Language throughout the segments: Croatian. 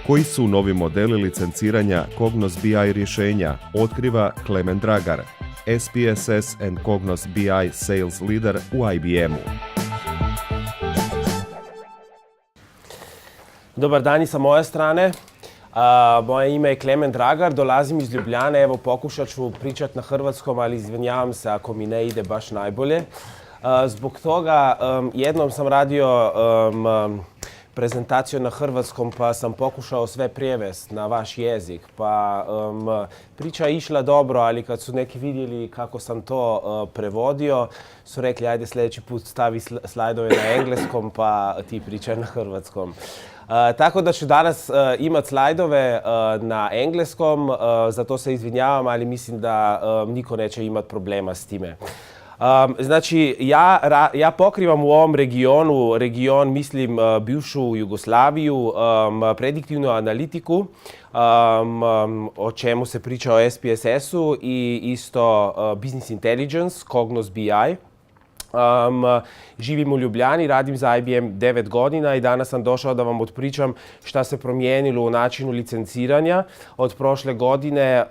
Koji su novi modeli licenciranja Cognos BI rješenja, otkriva Klemen Dragar, SPSS and Cognos BI Sales Leader u IBM-u. Dobar dan i sa moje strane. Moje ime je Klemen Dragar, dolazim iz Ljubljane. Evo, pokušat ću pričati na hrvatskom, ali izvinjavam se ako mi ne ide baš najbolje. Zbog toga jednom sam radio prezentaciju na hrvatskom pa sam pokušao sve prijevesti na vaš jezik. Pa priča je išla dobro, ali kad su neki vidjeli kako sam to prevodio, su rekli ajde sljedeći put stavi slajdove na engleskom pa ti pričaj na hrvatskom. Tako da ću danas imati slajdove na engleskom, zato se izvinjavam, ali mislim da niko neće imati problema s time. Znači, ja pokrivam u ovom region mislim bivšu Jugoslaviju, prediktivnu analitiku, o čemu se priča o SPSS-u i isto Business Intelligence, Cognos BI. Živim u Ljubljani, radim za IBM 9 godina i danas sam došao da vam otpričam šta se promijenilo u načinu licenciranja od prošle godine,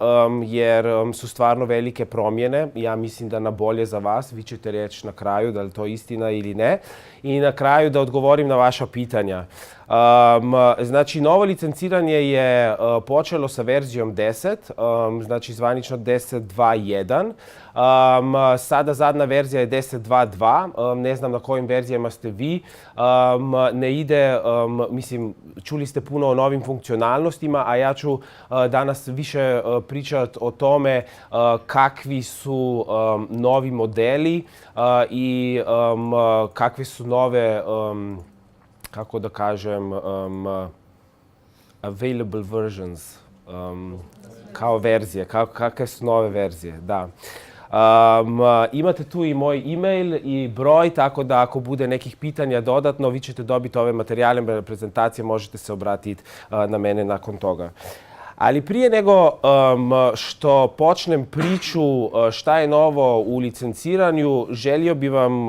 jer su stvarno velike promjene. Ja mislim da na bolje za vas, vi ćete reći na kraju da li to istina ili ne. I na kraju da odgovorim na vaša pitanja. Znači, novo licenciranje je počelo sa verzijom 10, znači zvanično 10.2.1. Sada zadnja verzija je 10.2.2. Ne znam na kojim verzijama ste vi. Ne ide, mislim, čuli ste puno o novim funkcionalnostima, a ja ću danas više pričati o tome kakvi su novi modeli i kakve su nove, kako da kažem, available versions, kao verzije, kakve su nove verzije, da. Imate tu i moj e-mail i broj, tako da ako bude nekih pitanja dodatno, vi ćete dobiti ove materijale, prezentacije, možete se obratiti na mene nakon toga. Ali prije nego što počnem priču šta je novo u licenciranju, želio bi vam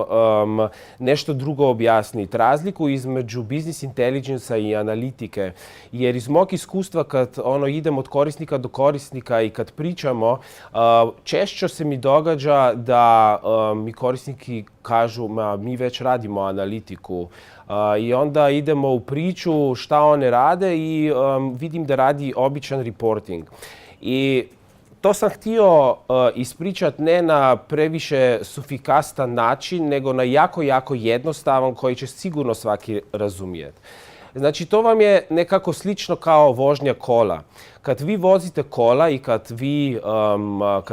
nešto drugo objasniti. Razliku između business intelligence i analitike. Jer iz mog iskustva kad idem od korisnika do korisnika i kad pričamo, češće se mi događa da mi korisnici kažu mi već radimo analitiku. I onda idemo u priču šta one rade i vidim da radi običan reporting. I to sam htio ispričati ne na previše sufikastan način, nego na jako jednostavan koji će sigurno svaki razumjeti. Znači, to vam je nekako slično kao vožnja kola. Kad vi vozite kola i kad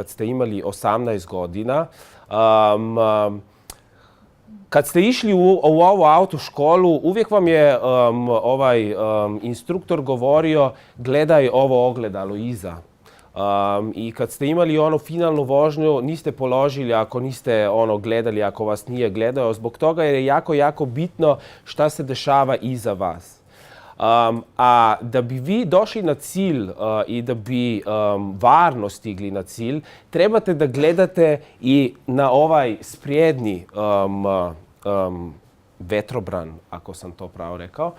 ste imali 18 godina, kad ste išli u ovu autoškolu, uvijek vam je instruktor govorio gledaj ovo ogledalo iza. I kad ste imali finalnu vožnju, niste položili ako niste gledali, ako vas nije gledao. Zbog toga je jako bitno šta se dešava iza vas. A da bi vi došli na cilj i da bi varno stigli na cilj, trebate da gledate i na ovaj sprijedni vetrobran, ako sam to pravo rekao.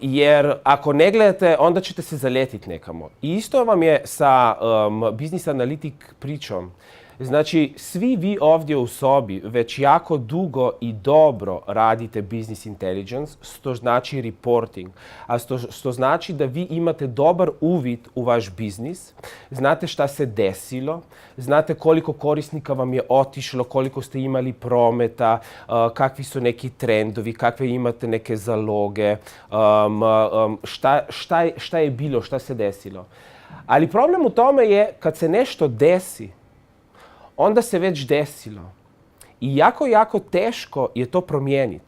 Jer ako ne gledate, onda ćete se zaletiti nekamo. I isto vam je sa business analitik pričom. Znači, svi vi ovdje u sobi već jako dugo i dobro radite business intelligence, što znači reporting. A što znači da vi imate dobar uvid u vaš biznis, znate šta se desilo, znate koliko korisnika vam je otišlo, koliko ste imali prometa, kakvi su neki trendovi, kakve imate neke zaloge, šta je bilo, šta se desilo. Ali problem u tome je kad se nešto desi, onda se već desilo. I jako teško je to promijeniti.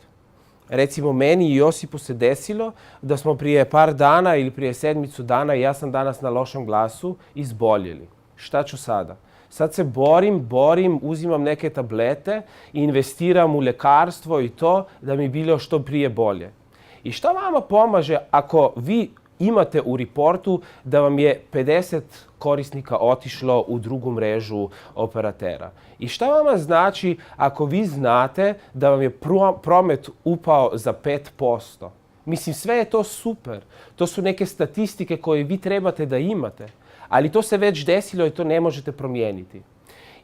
Recimo, meni i Josipu se desilo da smo prije par dana ili prije 7 dana, ja sam danas na lošem glasu, izboljeli. Šta ću sada? Sad se borim, uzimam neke tablete, investiram u ljekarstvo i to da mi bilo što prije bolje. I što vama pomaže ako vi imate u reportu da vam je 50 korisnika otišlo u drugu mrežu operatera? I šta vama znači ako vi znate da vam je promet upao za 5%? Mislim, sve je to super. To su neke statistike koje vi trebate da imate. Ali to se već desilo i to ne možete promijeniti.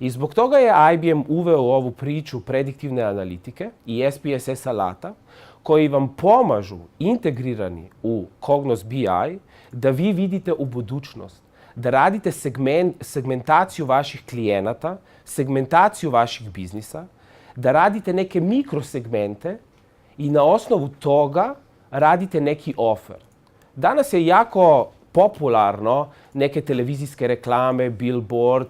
I zbog toga je IBM uveo ovu priču prediktivne analitike i SPSS alata koji vam pomažu integrirani u Cognos BI da vi vidite u budućnost. Da radite segmentaciju vaših klijenata, segmentaciju vaših biznisa, da radite neke mikrosegmente i na osnovu toga radite neki offer. Danas je jako popularno neke televizijske reklame, billboard,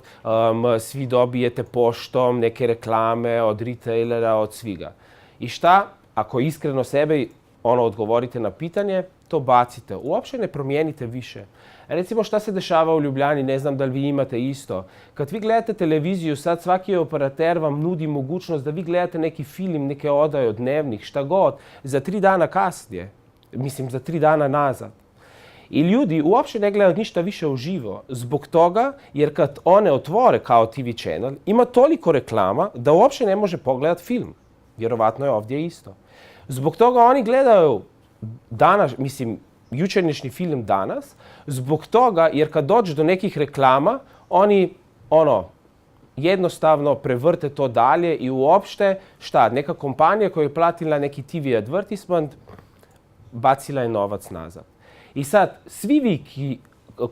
svi dobijete poštom neke reklame od retailera, od sviga. I šta? Ako iskreno sebe odgovorite na pitanje, to bacite. Uopće ne promijenite više. Recimo šta se dešava u Ljubljani, ne znam da li vi imate isto. Kad vi gledate televiziju, sad svaki operater vam nudi mogućnost da vi gledate neki film, neke odaje od dnevnih, šta god, za 3 dana kasnije. Mislim, za 3 dana nazad. I ljudi uopće ne gledaju ništa više uživo. Zbog toga, jer kad one otvore kao TV channel, ima toliko reklama da uopće ne može pogledati film. Vjerovatno je ovdje isto. Zbog toga oni gledaju danas, mislim, jučerašnji film danas, zbog toga jer kad dođe do nekih reklama, oni jednostavno prevrte to dalje i uopšte, neka kompanija koja je platila neki TV advertisement, bacila je novac nazad. I sad, svi vi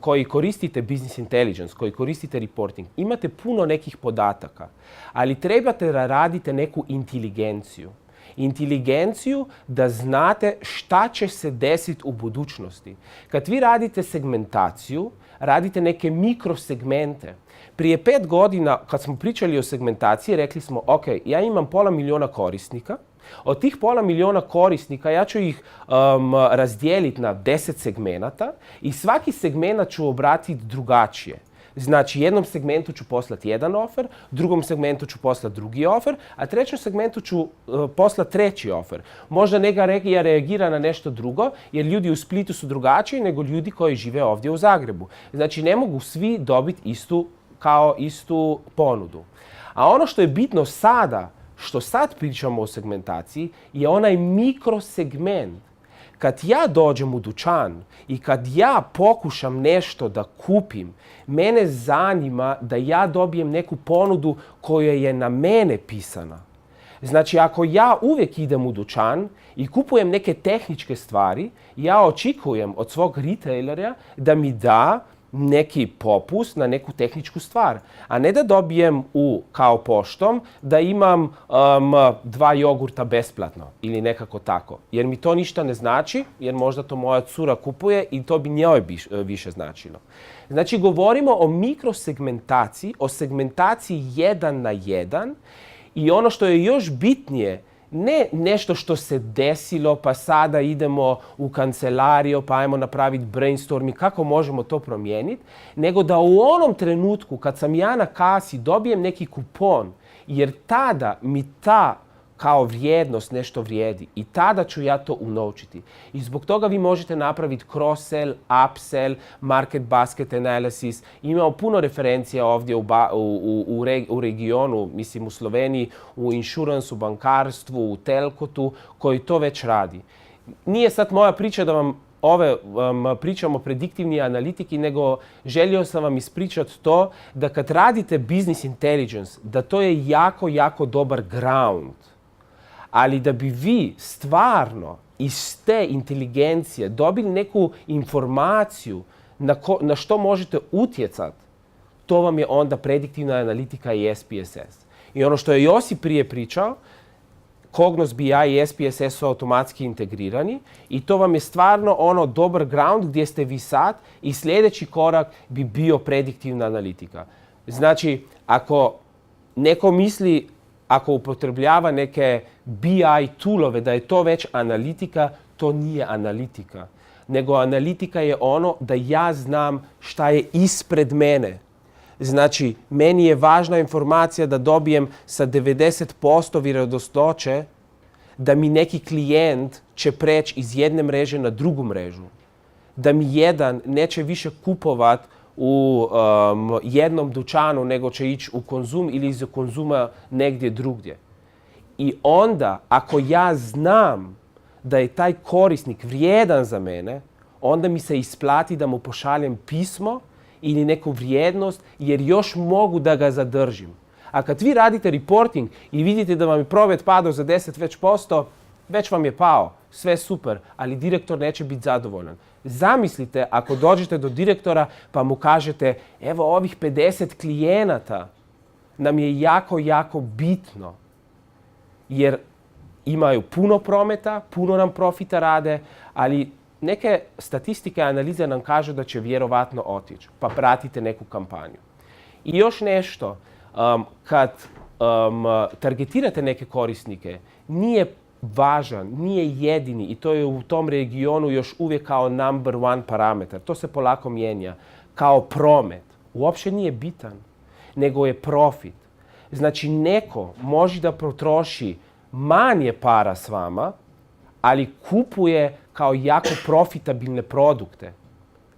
koji koristite business intelligence, koji koristite reporting, imate puno nekih podataka, ali trebate da radite neku inteligenciju. Inteligenciju da znate šta će se desiti u budućnosti. Kad vi radite segmentaciju, radite neke mikrosegmente. Prije 5 godina, kad smo pričali o segmentaciji, rekli smo, ok, ja imam 500.000 korisnika. Od tih 500.000 korisnika ja ću ih razdijeliti na 10 segmenata i svaki segment ću obratiti drugačije. Znači, jednom segmentu ću poslati jedan offer, drugom segmentu ću poslati drugi offer, a trećem segmentu ću poslati treći offer. Možda neka regija reagira na nešto drugo, jer ljudi u Splitu su drugačiji nego ljudi koji žive ovdje u Zagrebu. Znači, ne mogu svi dobiti istu ponudu. A ono što je bitno sada, što sad pričamo o segmentaciji, je onaj mikrosegment. Kad ja dođem u dućan i kad ja pokušam nešto da kupim, mene zanima da ja dobijem neku ponudu koja je na mene pisana. Znači, ako ja uvijek idem u dućan i kupujem neke tehničke stvari, ja očekujem od svog retailera da mi da neki popust na neku tehničku stvar. A ne da dobijem kao poštom da imam 2 jogurta besplatno ili nekako tako. Jer mi to ništa ne znači, jer možda to moja cura kupuje i to bi njoj više značilo. Znači, govorimo o mikrosegmentaciji, o segmentaciji 1 na 1 i ono što je još bitnije, ne nešto što se desilo pa sada idemo u kancelariju pa ajmo napraviti brainstorming kako možemo to promijeniti, nego da u onom trenutku kad sam ja na kasi dobijem neki kupon, jer tada mi ta kao vrijednost nešto vrijedi i tada ću ja to unovčiti. I zbog toga vi možete napraviti cross-sell, upsell, market basket analysis. Imamo puno referencija ovdje u regionu, mislim u Sloveniji, u insurance, u bankarstvu, u telkotu, koji to već radi. Nije sad moja priča da vam pričamo o prediktivni analitiki, nego želio sam vam ispričati to da kad radite business intelligence, da to je jako, jako dobar ground. Ali da bi vi stvarno iz te inteligencije dobili neku informaciju na što možete utjecati, to vam je onda prediktivna analitika i SPSS. I ono što je Josip prije pričao, Cognos BI i SPSS su automatski integrirani i to vam je stvarno dobar ground gdje ste vi sad i sljedeći korak bi bio prediktivna analitika. Znači, ako neko misli, ako upotrebljava neke BI toolove, da je to već analitika, to nije analitika. Nego analitika je ono da ja znam šta je ispred mene. Znači, meni je važna informacija da dobijem sa 90% vjerodostojnoće da mi neki klijent će preći iz jedne mreže na drugu mrežu. Da mi jedan neće više kupovat u jednom dućanu, nego će ići u Konzum ili iz Konzuma negdje drugdje. I onda, ako ja znam da je taj korisnik vrijedan za mene, onda mi se isplati da mu pošaljem pismo ili neku vrijednost, jer još mogu da ga zadržim. A kad vi radite reporting i vidite da vam je promet padao za 10%, već vam je pao, sve super, ali direktor neće biti zadovoljan. Zamislite ako dođete do direktora pa mu kažete, evo ovih 50 klijenata nam je jako, jako bitno, jer imaju puno prometa, puno nam profita rade, ali neke statistike i analize nam kažu da će vjerovatno otići, pa pratite neku kampanju. I još nešto, kad targetirate neke korisnike, nije važan, nije jedini i to je u tom regionu još uvijek kao number one parametar. To se polako mijenja. Kao promet. Uopće nije bitan, nego je profit. Znači neko može da potroši manje para s vama, ali kupuje kao jako profitabilne produkte.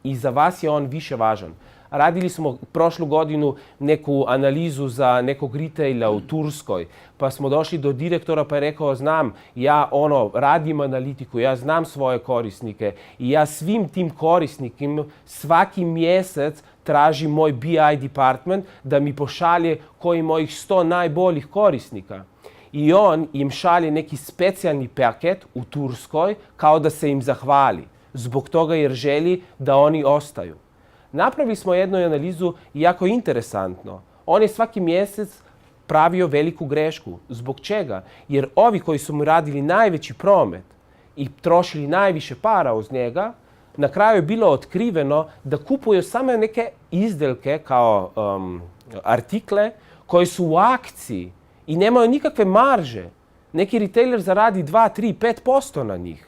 I za vas je on više važan. Radili smo prošlu godinu neku analizu za nekog retaila u Turskoj, pa smo došli do direktora pa je rekao, znam, ja radim analitiku, ja znam svoje korisnike i ja svim tim korisnikim svaki mjesec tražim moj BI department da mi pošalje koji mojih 100 najboljih korisnika. I on im šalje neki specijalni paket u Turskoj kao da se im zahvali, zbog toga jer želi da oni ostaju. Napravili smo jednu analizu jako interesantno. On je svaki mjesec pravio veliku grešku. Zbog čega? Jer ovi koji su mu radili najveći promet i trošili najviše para uz njega, na kraju je bilo otkriveno da kupuju samo neke izdelke kao artikle koji su u akciji i nemaju nikakve marže. Neki retailer zaradi 2, 3, 5% na njih.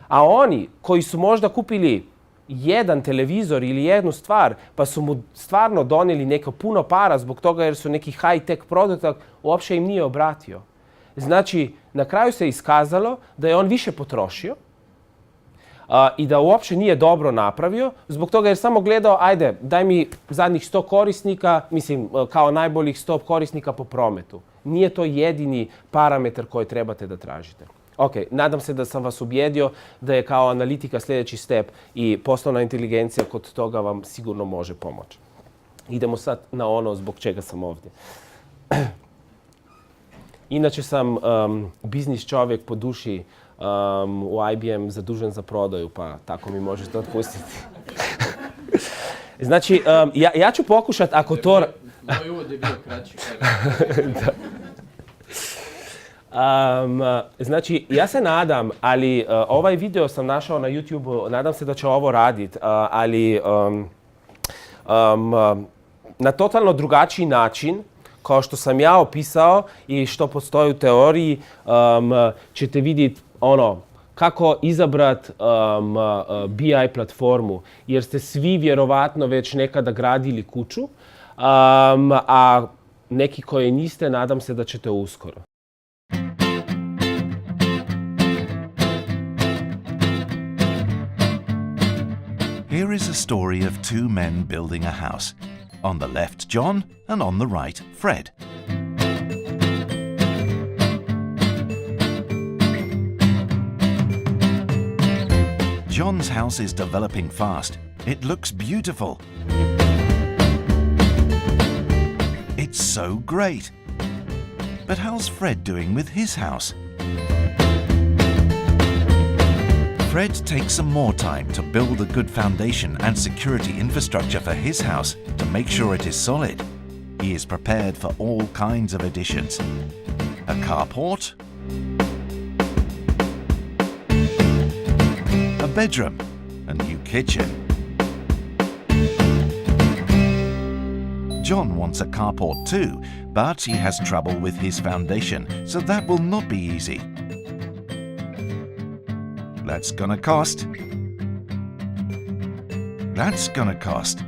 A oni koji su možda kupili jedan televizor ili jednu stvar, pa su mu stvarno donijeli neko puno para zbog toga jer su neki high-tech produkta, uopće im nije obratio. Znači, na kraju se iskazalo da je on više potrošio i da uopće nije dobro napravio, zbog toga jer samo gledao, ajde, daj mi zadnjih 100 korisnika, mislim, kao najboljih 100 korisnika po prometu. Nije to jedini parametar koji trebate da tražite. Ok, nadam se da sam vas ubjedio da je kao analitika sljedeći step i poslovna inteligencija kod toga vam sigurno može pomoći. Idemo sad na ono zbog čega sam ovdje. Inače sam biznis čovjek po duši, u IBM zadužen za prodaju, pa tako mi možete otpustiti. Znači, ja ću pokušati ako to... Moj uvod je bio kraći. Znači, ja se nadam, ali ovaj video sam našao na YouTube, nadam se da će ovo raditi, ali na totalno drugačiji način, kao što sam ja opisao i što postoji u teoriji, ćete vidjeti kako izabrati BI platformu, jer ste svi vjerovatno već nekada gradili kuću, a neki koji niste, nadam se da ćete uskoro. Here is a story of two men building a house. On the left, John, and on the right, Fred. John's house is developing fast. It looks beautiful. It's so great. But how's Fred doing with his house? Fred takes some more time to build a good foundation and security infrastructure for his house to make sure it is solid. He is prepared for all kinds of additions. A carport, a bedroom, a new kitchen. John wants a carport too, but he has trouble with his foundation, so that will not be easy. That's gonna cost. That's gonna cost.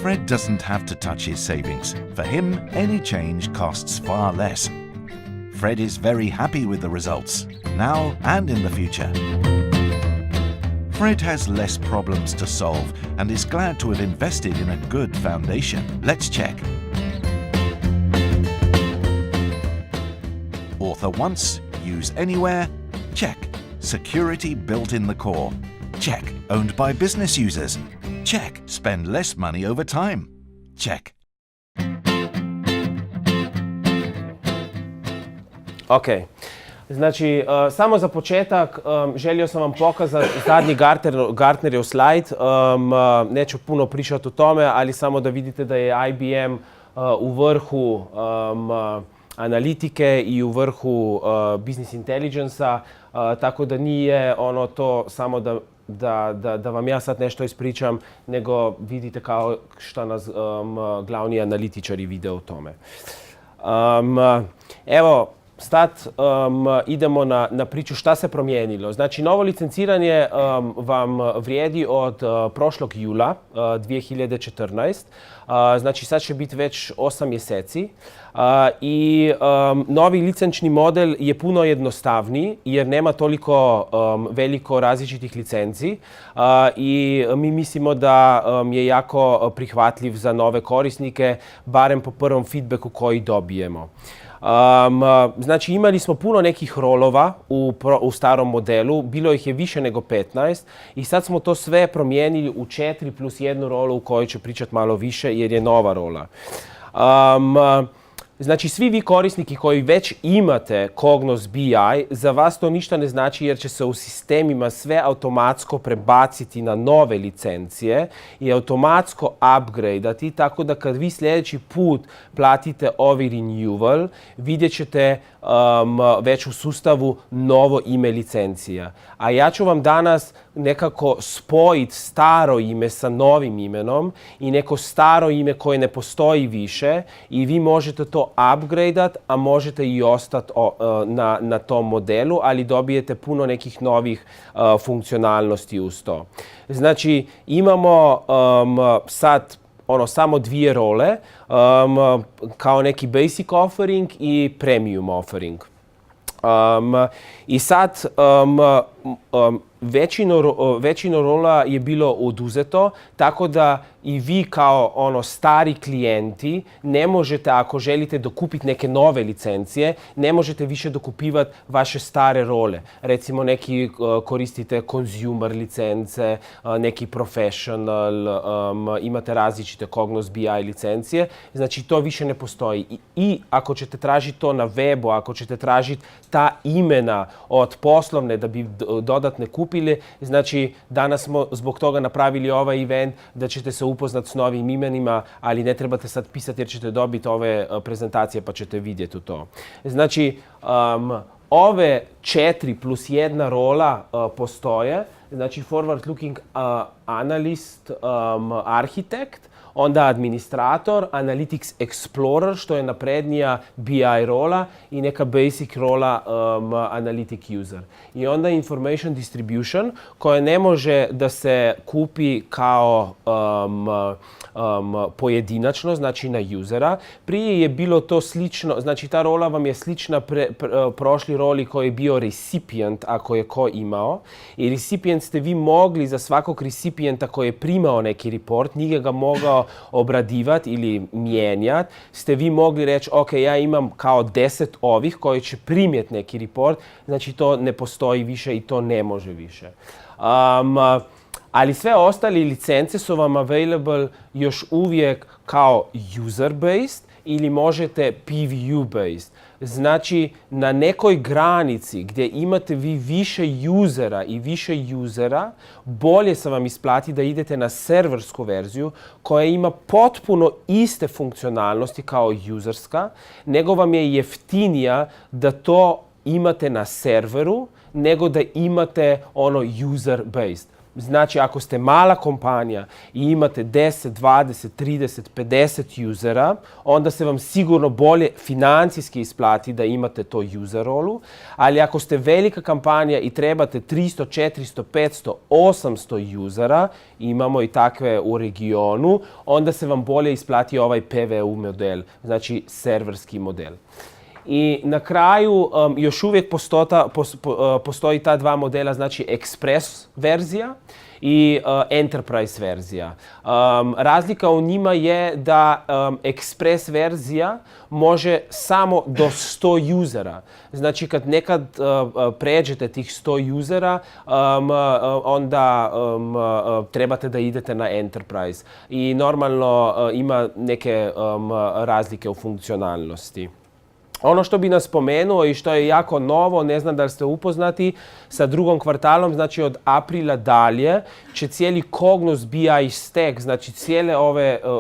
Fred doesn't have to touch his savings. For him, any change costs far less. Fred is very happy with the results, now and in the future. Fred has less problems to solve and is glad to have invested in a good foundation. Let's check. Author once, use anywhere, check. Security built in the core. Check. Owned by business users. Check. Spend less money over time. Check. Ok. Znači, samo za početak, želio sam vam pokazati zadnji Gartnerjev slajd. Neću puno pričati o tome, ali samo da vidite da je IBM u vrhu analitike i u vrhu business intelligence-a, tako da nije ono to samo da vam ja sad nešto ispričam, nego vidite kao šta nas glavni analitičari vide o tome. Evo, idemo na priču šta se promijenilo. Znači, novo licenciranje vam vrijedi od prošlog jula 2014. Znači, sad će biti već 8 mjeseci. I novi licenčni model je puno jednostavniji jer nema toliko veliko različitih licenci i mi mislimo da je jako prihvatljiv za nove korisnike, barem po prvom feedbacku koji dobijemo. Znači, imali smo puno nekih rolova u starom modelu, bilo ih je više nego 15 i sad smo to sve promijenili u 4+1 rolu u kojoj ću pričati malo više jer je nova rola. Znači, svi vi korisniki koji već imate Cognos BI, za vas to ništa ne znači jer će se u sistemima sve automatsko prebaciti na nove licencije i automatsko upgradeati, tako da kad vi sljedeći put platite ovi renewal, vidjet ćete već u sustavu novo ime licencija. A ja ću vam danas nekako spojiti staro ime sa novim imenom i neko staro ime koje ne postoji više i vi možete to upgradeat, a možete i ostati na tom modelu, ali dobijete puno nekih novih funkcionalnosti uz to. Znači, imamo sad samo dvije role, kao neki basic offering i premium offering. I sad većina rola je bilo oduzeto, tako da i vi kao stari klijenti ne možete, ako želite dokupiti neke nove licencije, ne možete više dokupivati vaše stare role. Recimo, neki koristite consumer licence, neki professional, imate različite Cognos BI licencije, znači to više ne postoji. I ako ćete tražiti to na webu, ako ćete tražiti ta imena od poslovne da bi dodatne kupili, znači danas smo zbog toga napravili ovaj event da ćete se upoznati s novim imenima, ali ne trebate sad pisati jer ćete dobiti ove prezentacije pa ćete vidjeti to. Znači, ove 4+1 rola postoje, znači forward looking analyst, architect, onda administrator, Analytics Explorer, što je naprednija BI rola i neka basic rola Analytic User. I onda Information Distribution, koja ne može da se kupi kao pojedinačno, znači na usera. Prije je bilo to slično, znači ta rola vam je slična prošli roli koji je bio recipient, ako je ko imao. I recipient ste vi mogli za svakog recipijenta koji je primao neki report, nije ga mogao obradivati ili mijenjati, ste vi mogli reći, ok, ja imam kao 10 ovih koji će primjeti neki report, znači to ne postoji više i to ne može više. Ali sve ostale licence su vam available još uvijek kao user-based ili možete PVU-based. Znači, na nekoj granici gdje imate vi više usera, bolje se vam isplati da idete na serversku verziju koja ima potpuno iste funkcionalnosti kao userska, nego vam je jeftinija da to imate na serveru nego da imate user-based. Znači, ako ste mala kompanija i imate 10, 20, 30, 50 usera, onda se vam sigurno bolje financijski isplati da imate to user rolu, ali ako ste velika kompanija i trebate 300, 400, 500, 800 usera, imamo i takve u regionu, onda se vam bolje isplati ovaj PVU model, znači serverski model. I na kraju još uvijek postoji ta dva modela, znači Express verzija i Enterprise verzija. Razlika u njima je da Express verzija može samo do 100 usera. Znači kad nekad pređete tih 100 usera, onda trebate da idete na Enterprise. I normalno ima neke razlike u funkcionalnosti. Ono što bi nas spomenuo i što je jako novo, ne znam da li ste upoznati, sa drugom kvartalom, znači od aprila dalje, će cijeli Cognos BI stack, znači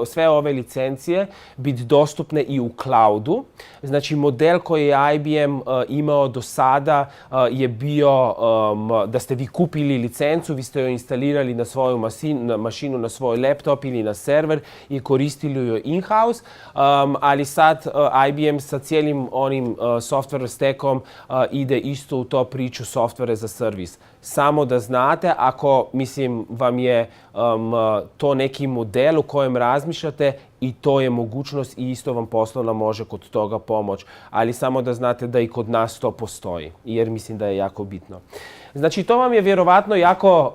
sve ove licencije, biti dostupne i u cloudu. Znači model koji je IBM imao do sada je bio da ste vi kupili licencu, vi ste joj instalirali na svoju mašinu, na svoj laptop ili na server i koristili joj in-house, ali sad IBM sa cijelim onim software stackom ide isto u to priču software za servis. Samo da znate, ako vam je to neki model u kojem razmišljate, i to je mogućnost i isto vam poslovna može kod toga pomoći. Ali samo da znate da i kod nas to postoji, jer mislim da je jako bitno. Znači to vam je vjerovatno jako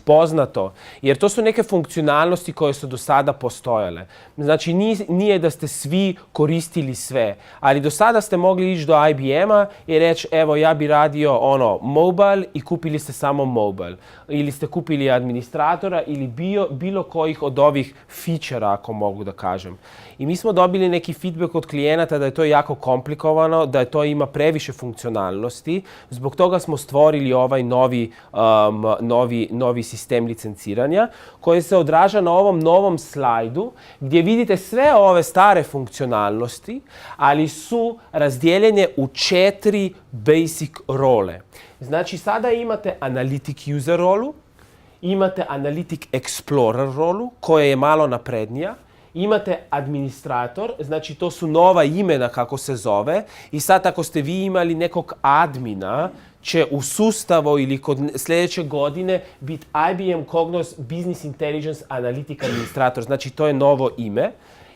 poznato, jer to su neke funkcionalnosti koje su do sada postojale. Znači nije da ste svi koristili sve, ali do sada ste mogli ići do IBM-a i reći evo ja bi radio mobile i kupili ste samo mobile. Ili ste kupili administratora ili bilo kojih od ovih feature-a, ako mogu da kažem. I mi smo dobili neki feedback od klijenata da je to jako komplikovano, da to ima previše funkcionalnosti. Zbog toga smo stvorili ovaj novi sistem licenciranja koji se odraža na ovom novom slajdu gdje vidite sve ove stare funkcionalnosti, ali su razdijeljene u 4 basic role. Znači sada imate Analytic User rolu, imate Analytic Explorer rolu koja je malo naprednija, imate administrator, znači to su nova imena kako se zove i sad ako ste vi imali nekog admina, će u sustavu ili kod sljedeće godine biti IBM Cognos Business Intelligence Analytic Administrator, znači to je novo ime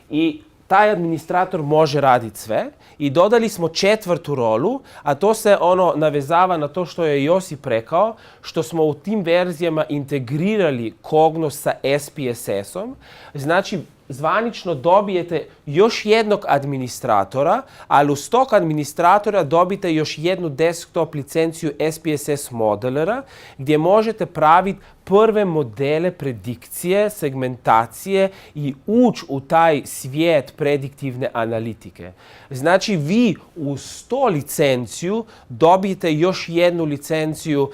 i taj administrator može raditi sve i dodali smo 4. rolu, a to se navezava na to što je Josip rekao, što smo u tim verzijama integrirali Cognos sa SPSS-om, znači zvanično dobijete još jednog administratora, ali uz tog administratora dobite još jednu desktop licenciju SPSS modelera gdje možete praviti prve modele predikcije, segmentacije i ući u taj svijet prediktivne analitike. Znači vi uz to licenciju dobijete još jednu licenciju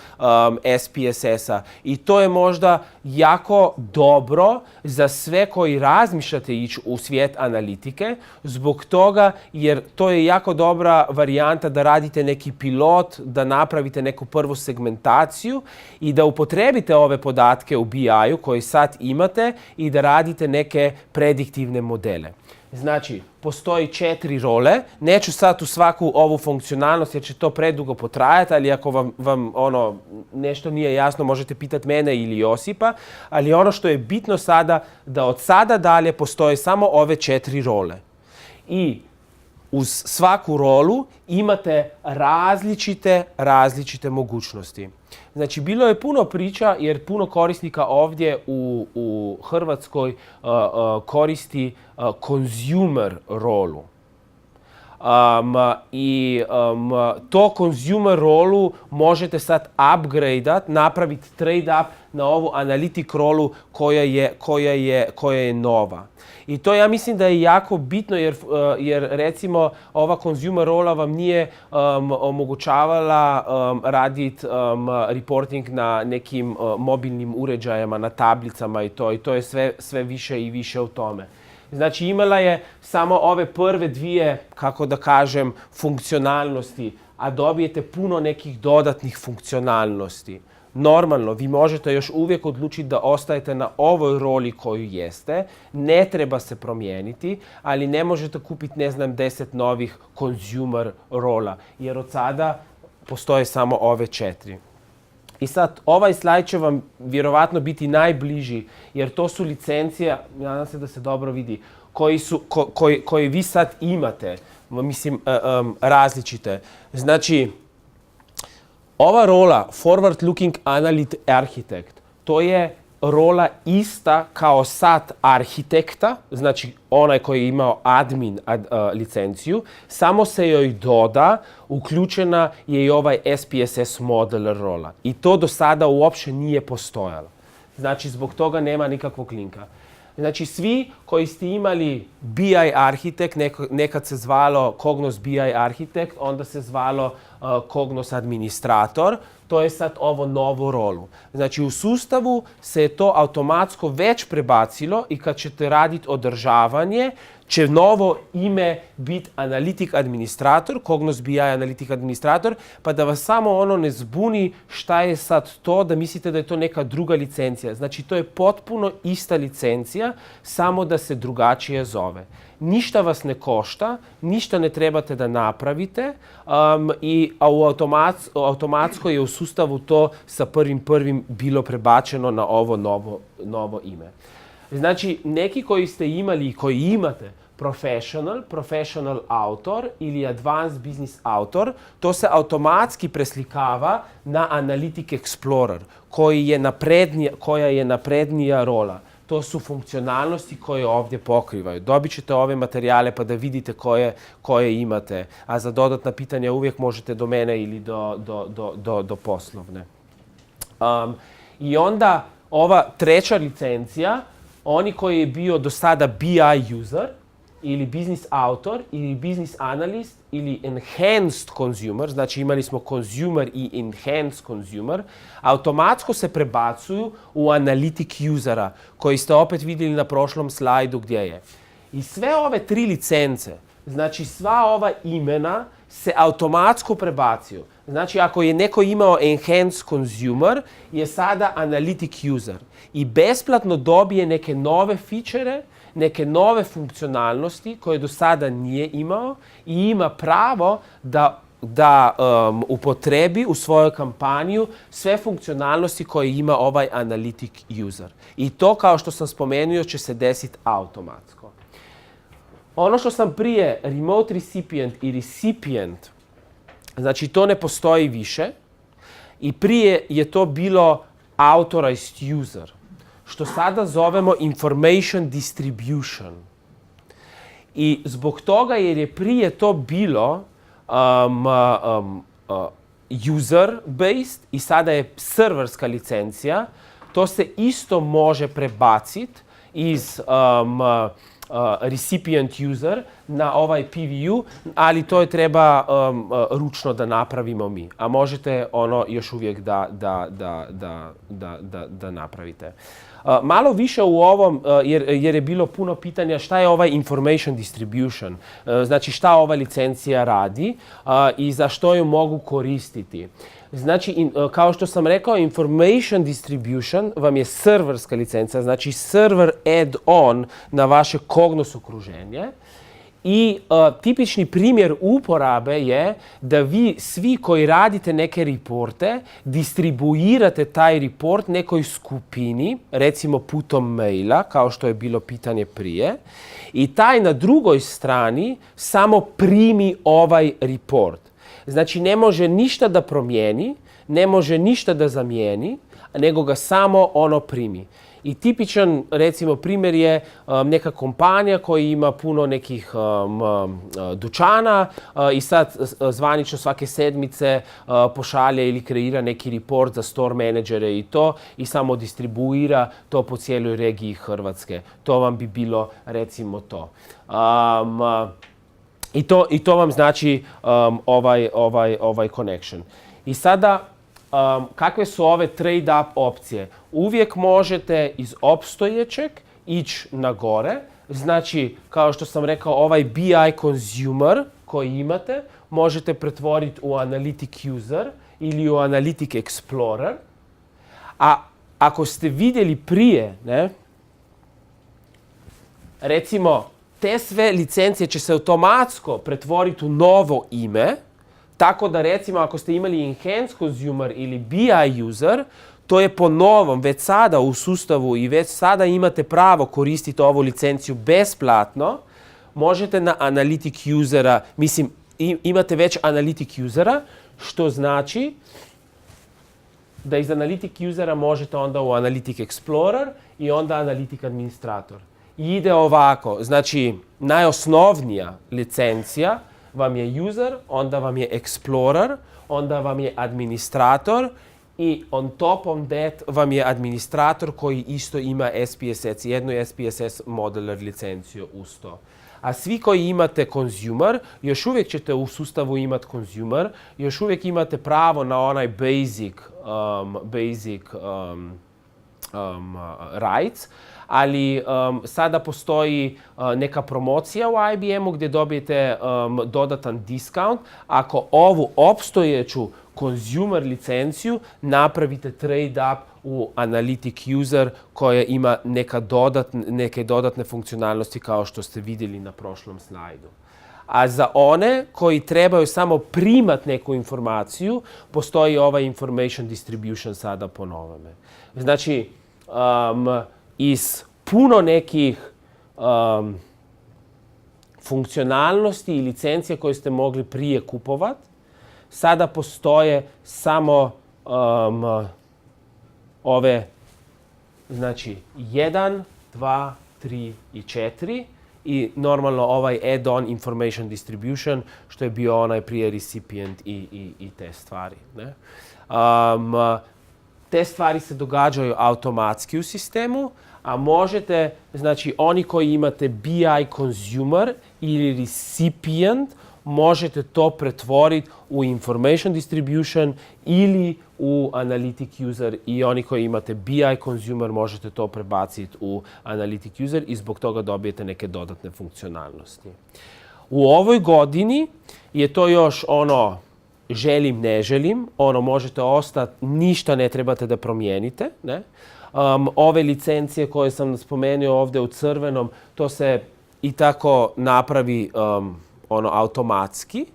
SPSS-a i to je možda jako dobro za sve koji razmišljate ići u svijet analitike, zbog toga jer to je jako dobra varijanta da radite neki pilot, da napravite neku prvu segmentaciju i da upotrebite ove podatke u BI-u koje sad imate i da radite neke prediktivne modele. Znači, postoji 4 role. Neću sad u svaku ovu funkcionalnost jer će to predugo potrajati, ali ako vam nešto nije jasno možete pitati mene ili Josipa. Ali ono što je bitno sada, da od sada dalje postoje samo ove 4 role. I uz svaku rolu imate različite mogućnosti. Znači, bilo je puno priča jer puno korisnika ovdje u Hrvatskoj koristi consumer rolu. To consumer rolu možete sad upgradeat, napraviti trade up na ovu analytic rolu koja je nova. I to ja mislim da je jako bitno jer recimo ova consumer rola vam nije omogućavala raditi reporting na nekim mobilnim uređajima, na tablicama i to je sve više i više u tome. Znači imala je samo ove prve dvije, kako da kažem, funkcionalnosti, a dobijete puno nekih dodatnih funkcionalnosti. Normalno, vi možete još uvijek odlučiti da ostajete na ovoj roli koju jeste, ne treba se promijeniti, ali ne možete kupiti, 10 novih consumer rola, jer od sada postoje samo ove 4. I sad, ovaj slajd će vam vjerovatno biti najbliži, jer to su licencije, nadam se da se dobro vidi, koji vi sad imate, mislim, različite. Znači, ova rola, Forward Looking Architect, to je rola ista kao sad arhitekta, znači onaj koji je imao admin licenciju, samo se joj doda, uključena je i ovaj SPSS modeler rola. I to do sada uopće nije postojalo. Znači, zbog toga nema nikakvog linka. Znači, svi koji ste imali BI arhitekt, nekad se zvalo Cognos BI arhitekt, onda se zvalo Cognos administrator, to je sad ovo novu rolu. Znači, u sustavu se je to automatsko već prebacilo i kad ćete raditi održavanje, će novo ime biti Analytic Administrator, Cognos BI Analytic Administrator, pa da vas samo ono ne zbuni šta je sad to, da mislite da je to neka druga licencija. Znači, to je potpuno ista licencija, samo da se drugačije zove. Ništa vas ne košta, ništa ne trebate da napravite, a u automatsko je u sustavu to sa 1.1. bilo prebačeno na ovo novo ime. Znači, neki koji ste imali i koji imate professional autor ili advanced business autor, to se automatski preslikava na Analytic Explorer, koja je naprednija rola. To su funkcionalnosti koje ovdje pokrivaju. Dobit ćete ove materijale pa da vidite koje imate, a za dodatna pitanja uvijek možete do mene ili do poslovne. I onda ova treća licencija, oni koji je bio do sada BI user ili business autor ili business analyst ili enhanced consumer, znači imali smo consumer i enhanced consumer, automatsko se prebacuju u analytic usera, koji ste opet vidjeli na prošlom slajdu gdje je. I sve ove tri licence, znači sva ova imena se automatsko prebacuju. Znači, ako je neko imao enhanced consumer, je sada analytic user i besplatno dobije neke nove feature, neke nove funkcionalnosti koje do sada nije imao i ima pravo da upotrebi u svojoj kampanju sve funkcionalnosti koje ima ovaj analytic user. I to, kao što sam spomenuo, će se desiti automatsko. Ono što sam prije remote recipient i recipient, znači to ne postoji više i prije je to bilo authorized user, što sada zovemo information distribution. I zbog toga jer je prije to bilo user-based i sada je serverska licencija, to se isto može prebaciti iz recipient user na ovaj PVU, ali to je treba ručno da napravimo mi. A možete ono još uvijek da napravite. Malo više u ovom, jer je bilo puno pitanja šta je ovaj information distribution, znači šta ova licencija radi i za što ju mogu koristiti. Znači, kao što sam rekao, information distribution vam je serverska licenca, znači server add-on na vaše Cognos okruženje. I tipični primjer uporabe je da vi svi koji radite neke reporte, distribuirate taj report nekoj skupini, recimo putom maila, kao što je bilo pitanje prije, i taj na drugoj strani samo primi ovaj report. Znači, ne može ništa da promijeni, ne može ništa da zamijeni, nego ga samo ono primi. I tipičan, recimo, primjer je neka kompanija koja ima puno nekih dućana i sad zvanično svake sedmice pošalje ili kreira neki report za store menadžere i to i samo distribuira to po cijeloj regiji Hrvatske. To vam bi bilo, recimo, to. I to vam znači ovaj connection. I sada, kakve su ove trade-up opcije? Uvijek možete iz opstojećeg ići na gore. Znači, kao što sam rekao, ovaj BI consumer koji imate možete pretvoriti u analytic user ili u analytic explorer. A ako ste vidjeli prije, ne, recimo, te sve licencije će se automatsko pretvoriti u novo ime, tako da recimo ako ste imali enhanced consumer ili BI user, to je po novom, već sada u sustavu i već sada imate pravo koristiti ovu licenciju besplatno, možete na Analytic usera, mislim, imate već Analytic usera, što znači da iz Analytic usera možete onda u Analytic Explorer i onda Analytic Administrator. I ide ovako, znači najosnovnija licencija vam je user, onda vam je Explorer, onda vam je administrator i on top of that vam je administrator koji isto ima SPSS, jednu SPSS modeler licenciju uz to. A svi koji imate consumer, još uvijek ćete u sustavu imati consumer, još uvijek imate pravo na onaj basic rights, ali sada postoji neka promocija u IBM-u gdje dobijete dodatan discount ako ovu opstojeću consumer licenciju napravite trade up u Analytic user koja ima neke dodatne funkcionalnosti kao što ste vidjeli na prošlom slajdu. A za one koji trebaju samo primat neku informaciju, postoji ovaj information distribution sada po novome. Znači, iz puno nekih funkcionalnosti i licencija koje ste mogli prije kupovati, sada postoje samo ove, znači 1, 2, 3 i 4 i normalno ovaj add-on information distribution što je bio onaj prije recipient i te stvari. Ne? Te stvari se događaju automatski u sistemu, a možete, znači oni koji imate BI consumer ili recipient, možete to pretvoriti u information distribution ili u Analytic user i oni koji imate BI consumer možete to prebaciti u Analytic user i zbog toga dobijete neke dodatne funkcionalnosti. U ovoj godini je to još ono želim, ne želim, ono možete ostati, ništa ne trebate da promijenite, ne? Ove licencije koje sam spomenuo ovdje u crvenom, to se i tako napravi ono automatski,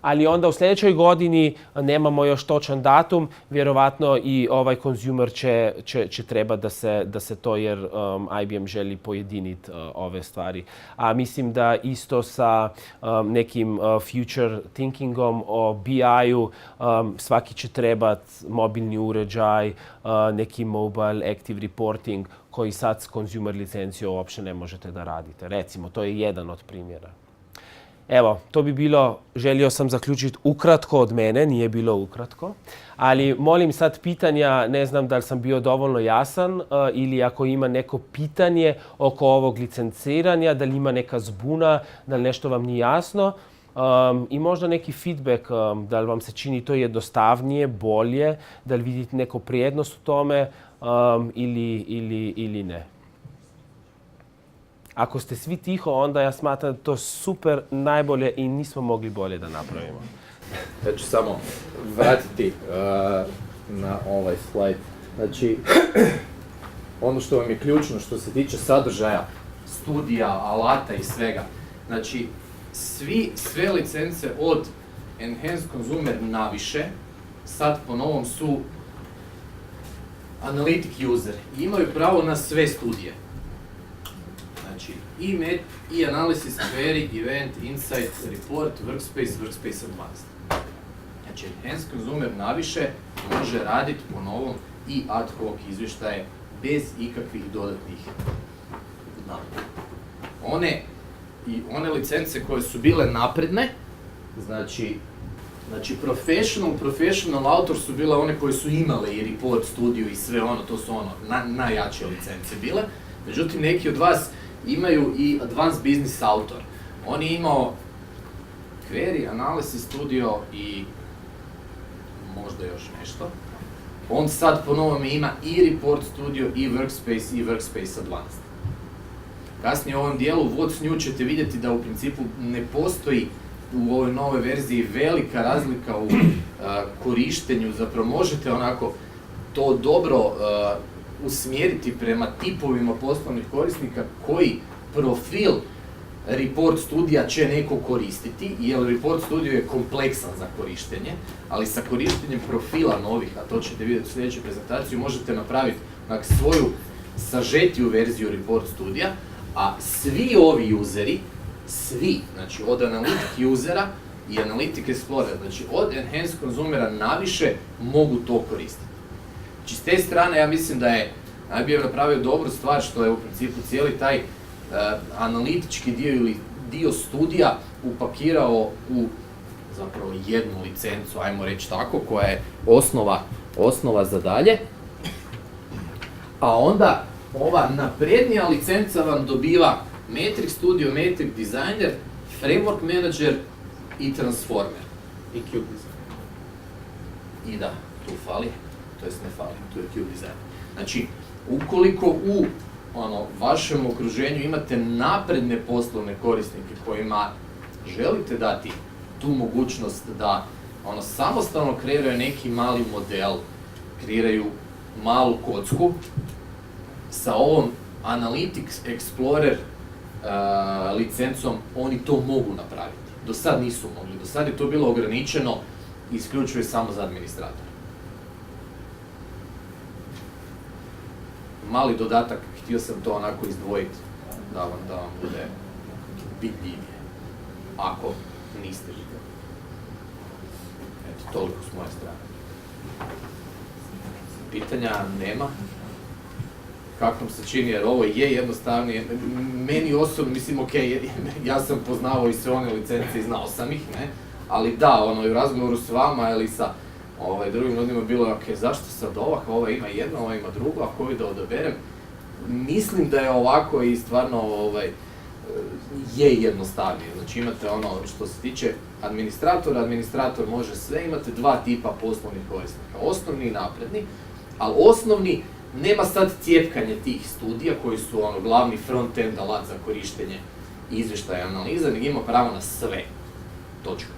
ali onda u sljedećoj godini nemamo još točan datum, vjerovatno i ovaj consumer će treba da se to jer IBM želi pojediniti ove stvari. A mislim da isto sa nekim future thinkingom o BI-u svaki će trebati mobilni uređaj, neki mobile active reporting koji sad s consumer licencijom uopće ne možete da radite. Recimo, to je jedan od primjera. Evo, to bi bilo, želio sam zaključiti ukratko od mene, nije bilo ukratko, ali molim sad pitanja, ne znam da li sam bio dovoljno jasan ili ako ima neko pitanje oko ovog licenciranja, da li ima neka zbuna, da li nešto vam nije jasno i možda neki feedback, da li vam se čini to jednostavnije, bolje, da li vidite neku prijednost u tome ili ne. Ako ste svi tiho, onda ja smatram da to super, najbolje i nismo mogli bolje da napravimo. Ja ću samo vratiti na ovaj slajd. Znači, ono što vam je ključno što se tiče sadržaja, studija, alata i svega. Znači, sve licence od Enhanced Consumer naviše, sad po novom su Analytic user i imaju pravo na sve studije. Znači, i Analysis, Query, Event, Insight, Report, Workspace, Workspace Advanced. Znači, Enhanced Consumer naviše može raditi po novom i ad hoc izvještaje bez ikakvih dodatnih navoda. One licence koje su bile napredne, znači professional autor su bile one koje su imale i report, studiju i sve ono, to su ono, najjače licence bile. Međutim, neki od vas imaju i Advanced Business Autor. On je imao Query, Analysis Studio i možda još nešto. On sad po novome ima i Report Studio, i Workspace, i Workspace Advanced. Kasnije u ovom dijelu What's New ćete vidjeti da u principu ne postoji u ovoj novoj verziji velika razlika u korištenju, zapravo možete onako to dobro usmjeriti prema tipovima poslovnih korisnika koji profil Report studija će neko koristiti, jer Report studio je kompleksan za korištenje, ali sa korištenjem profila novih, a to ćete vidjeti u sljedećoj prezentaciji, možete napraviti svoju sažetiju verziju Report studija, a svi ovi useri, svi, znači od Analytic usera i Analytic Explorer, znači od Enhanced Consumera naviše mogu to koristiti. Znači s te strane ja mislim da je IBM napravio dobru stvar što je u principu cijeli taj analitički dio ili dio studija upakirao u zapravo jednu licencu, ajmo reći tako, koja je osnova za dalje. A onda ova naprednija licenca vam dobiva Metric Studio, Metric Designer, Framework Manager i Transformer. I Cube Designer. I da, tu fali, to jest ne fali, tu je Cube Designer. Znači, ukoliko u vašem okruženju imate napredne poslovne korisnike kojima želite dati tu mogućnost da samostalno kreiraju neki mali model, kreiraju malu kocku, sa ovom Analytics Explorer licencom oni to mogu napraviti. Do sad nisu mogli, do sad je to bilo ograničeno isključivo samo za administratora. Mali dodatak, htio sam to onako izdvojiti da vam bude vidljivije, ako niste vidjeli. Eto, toliko s moje strane. Pitanja nema. Kako vam se čini, jer ovo je jednostavnije. Meni osobno, mislim, ja sam poznavao i sve one licence i znao sam ih, ne? Ali da, u razgovoru s vama ili sa drugim ljudima bilo je, zašto sad ova ima jedno, ova ima drugo, a koju da odaberem? Mislim da je ovako i stvarno je jednostavnije. Znači imate što se tiče administrator može sve, imate dva tipa poslovnih korisnika, osnovni i napredni, ali osnovni nema sad cjepkanje tih studija koji su glavni front-end alat za korištenje izvještaja i analiza, nego ima pravo na sve. Točka.